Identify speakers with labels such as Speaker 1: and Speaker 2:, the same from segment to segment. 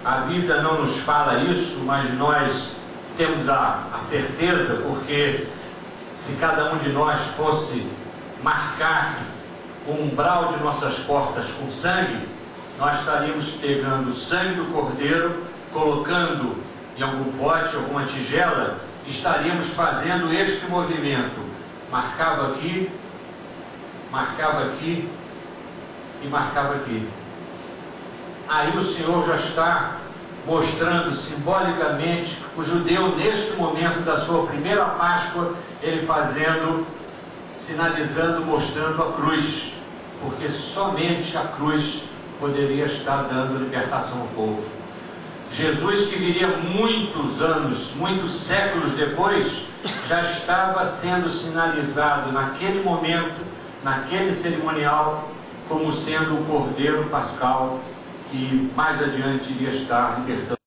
Speaker 1: a Bíblia não nos fala isso, mas nós temos a certeza, porque se cada um de nós fosse marcar o umbral de nossas portas com sangue, nós estaríamos pegando o sangue do Cordeiro, colocando em algum pote, alguma tigela, e estaríamos fazendo este movimento. Marcava aqui e marcava aqui. Aí o Senhor já está mostrando simbolicamente o judeu, neste momento da sua primeira Páscoa, ele fazendo, sinalizando, mostrando a cruz, porque somente a cruz poderia estar dando libertação ao povo. Jesus, que viria muitos anos, muitos séculos depois, já estava sendo sinalizado naquele momento, naquele cerimonial, como sendo o Cordeiro Pascal, que mais adiante iria estar libertando.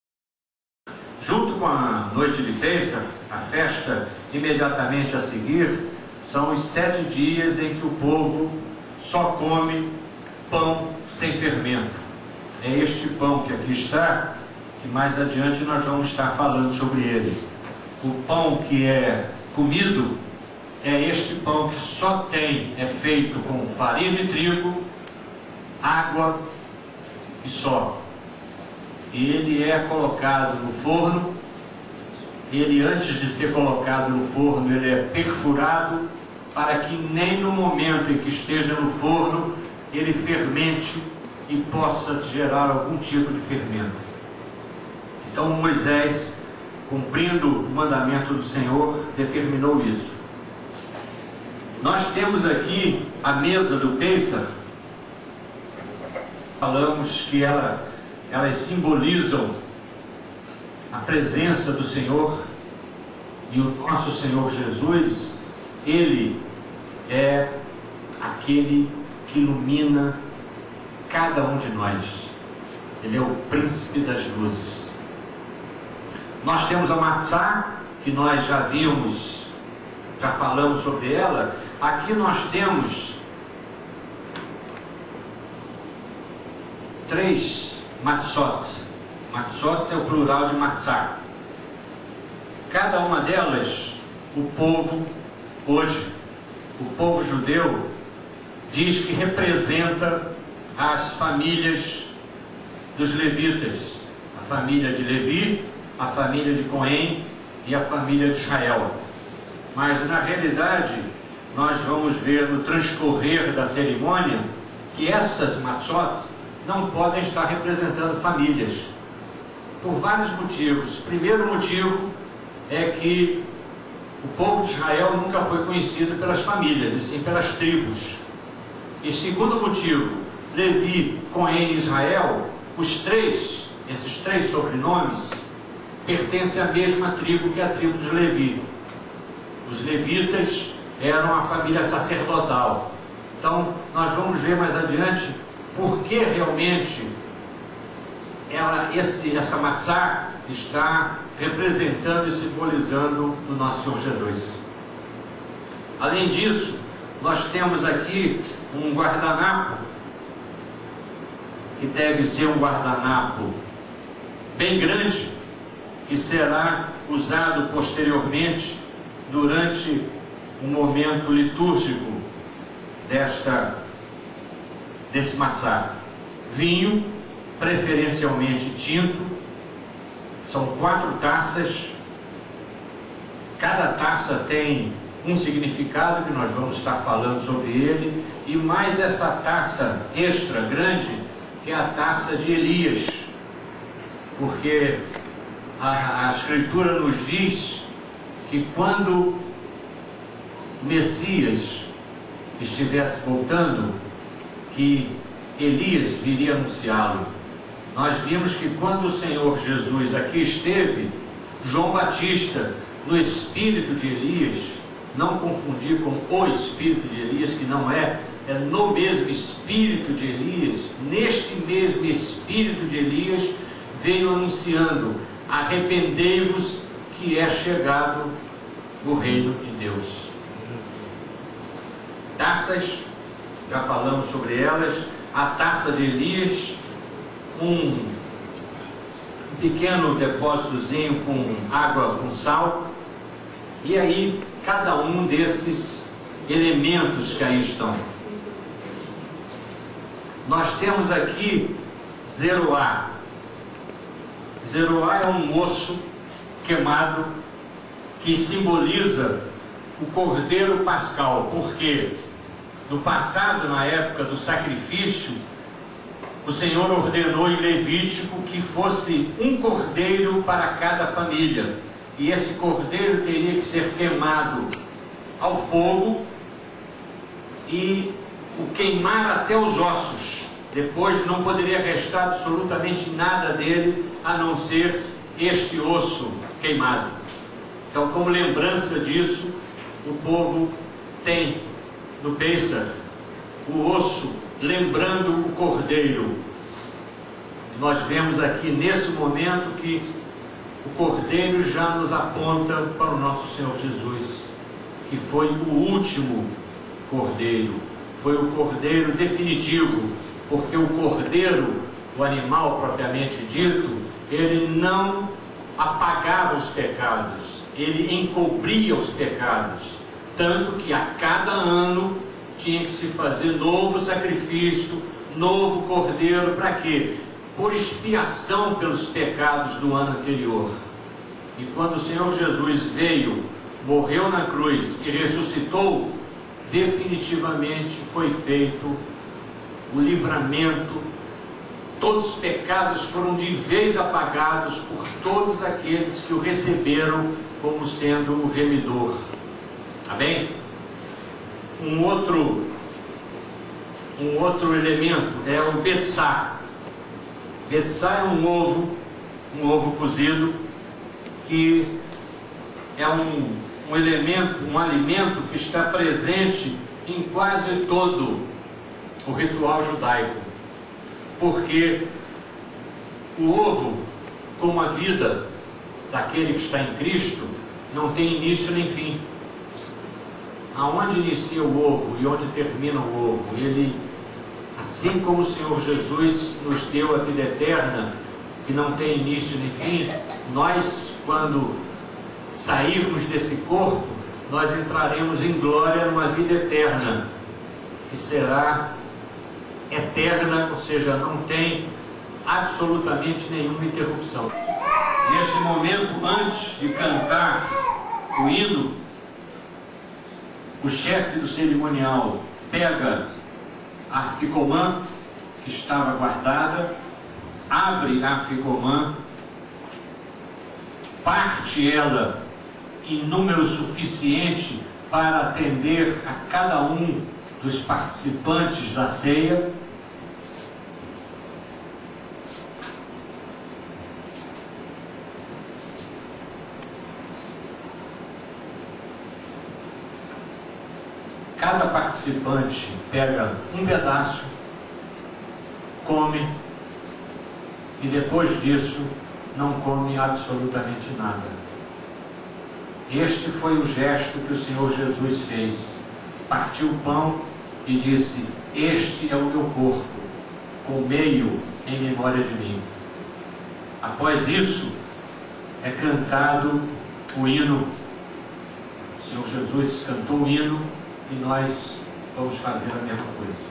Speaker 1: Junto com a noite de Pêssar, a festa imediatamente a seguir, são os 7 dias em que o povo só come pão sem fermento. É este pão que aqui está, que mais adiante nós vamos estar falando sobre ele. O pão que é comido é este pão que só é feito com farinha de trigo, água e só. E ele é colocado no forno. Ele, antes de ser colocado no forno, ele é perfurado, para que nem no momento em que esteja no forno ele fermente e possa gerar algum tipo de fermento. Então Moisés, cumprindo o mandamento do Senhor, determinou isso. Nós temos aqui a mesa do Pêssar. Falamos que elas simbolizam a presença do Senhor, e o nosso Senhor Jesus, Ele é aquele que ilumina cada um de nós. Ele é o príncipe das luzes. Nós temos a matzá, que nós já vimos, já falamos sobre ela. Aqui nós temos 3 matzot. Matzot é o plural de matzá. Cada uma delas, o povo, hoje, o povo judeu, diz que representa as famílias dos levitas. A família de Levi, a família de Cohen e a família de Israel. Mas, na realidade, nós vamos ver no transcorrer da cerimônia que essas matzot não podem estar representando famílias, por vários motivos. Primeiro motivo é que o povo de Israel nunca foi conhecido pelas famílias, e sim pelas tribos. E segundo motivo, Levi, Cohen e Israel, esses três sobrenomes, pertencem à mesma tribo, que é a tribo de Levi. Os levitas eram a família sacerdotal. Então, nós vamos ver mais adiante por que realmente essa matzá está representando e simbolizando o nosso Senhor Jesus. Além disso, nós temos aqui um guardanapo, que deve ser um guardanapo bem grande, que será usado posteriormente durante o momento litúrgico desse matzá. Vinho, preferencialmente tinto. São 4 taças. Cada taça tem um significado, que nós vamos estar falando sobre ele, e mais essa taça extra grande, que é a taça de Elias, porque a Escritura nos diz que quando o Messias estivesse voltando, que Elias viria anunciá-lo. Nós vimos que quando o Senhor Jesus aqui esteve, João Batista, no espírito de Elias, não confundir com o espírito de Elias, que não é no mesmo espírito de Elias, neste mesmo espírito de Elias, veio anunciando: arrependei-vos, que é chegado o reino de Deus. Taças, já falamos sobre elas. A taça de Elias, pequeno depósitozinho com água, com sal, e aí cada um desses elementos que aí estão. Nós temos aqui Zeroá. Zeroá é um osso queimado que simboliza o Cordeiro Pascal, porque no passado, na época do sacrifício, o Senhor ordenou em Levítico que fosse um cordeiro para cada família, e esse cordeiro teria que ser queimado ao fogo e o queimar até os ossos. Depois não poderia restar absolutamente nada dele, a não ser este osso queimado. Então, como lembrança disso, o povo tem no Pêssar o osso lembrando o cordeiro. Nós vemos aqui nesse momento que o cordeiro já nos aponta para o nosso Senhor Jesus, que foi o último cordeiro, foi o cordeiro definitivo, porque o cordeiro, o animal propriamente dito, ele não apagava os pecados, ele encobria os pecados, tanto que a cada ano tinha que se fazer novo sacrifício, novo cordeiro, para quê? Por expiação pelos pecados do ano anterior. E quando o Senhor Jesus veio, morreu na cruz e ressuscitou, definitivamente foi feito o livramento. Todos os pecados foram de vez apagados por todos aqueles que o receberam como sendo o remidor. Amém? Um outro elemento é o Betsá. Betsá é um ovo cozido, que é um elemento, um alimento que está presente em quase todo o ritual judaico. Porque o ovo, como a vida daquele que está em Cristo, não tem início nem fim. Aonde inicia o ovo e onde termina o ovo? Ele, assim como o Senhor Jesus nos deu a vida eterna, que não tem início nem fim, nós, quando sairmos desse corpo, nós entraremos em glória numa vida eterna, que será eterna, ou seja, não tem absolutamente nenhuma interrupção. Nesse momento, antes de cantar o hino, o chefe do cerimonial pega a arficomã que estava guardada, abre a arficomã, parte ela em número suficiente para atender a cada um dos participantes da ceia. Cada participante pega um pedaço, come, e depois disso não come absolutamente nada. Este foi o gesto que o Senhor Jesus fez. Partiu o pão e disse: este é o meu corpo, comei-o em memória de mim. Após isso, é cantado o hino. O Senhor Jesus cantou o hino e nós vamos fazer a mesma coisa.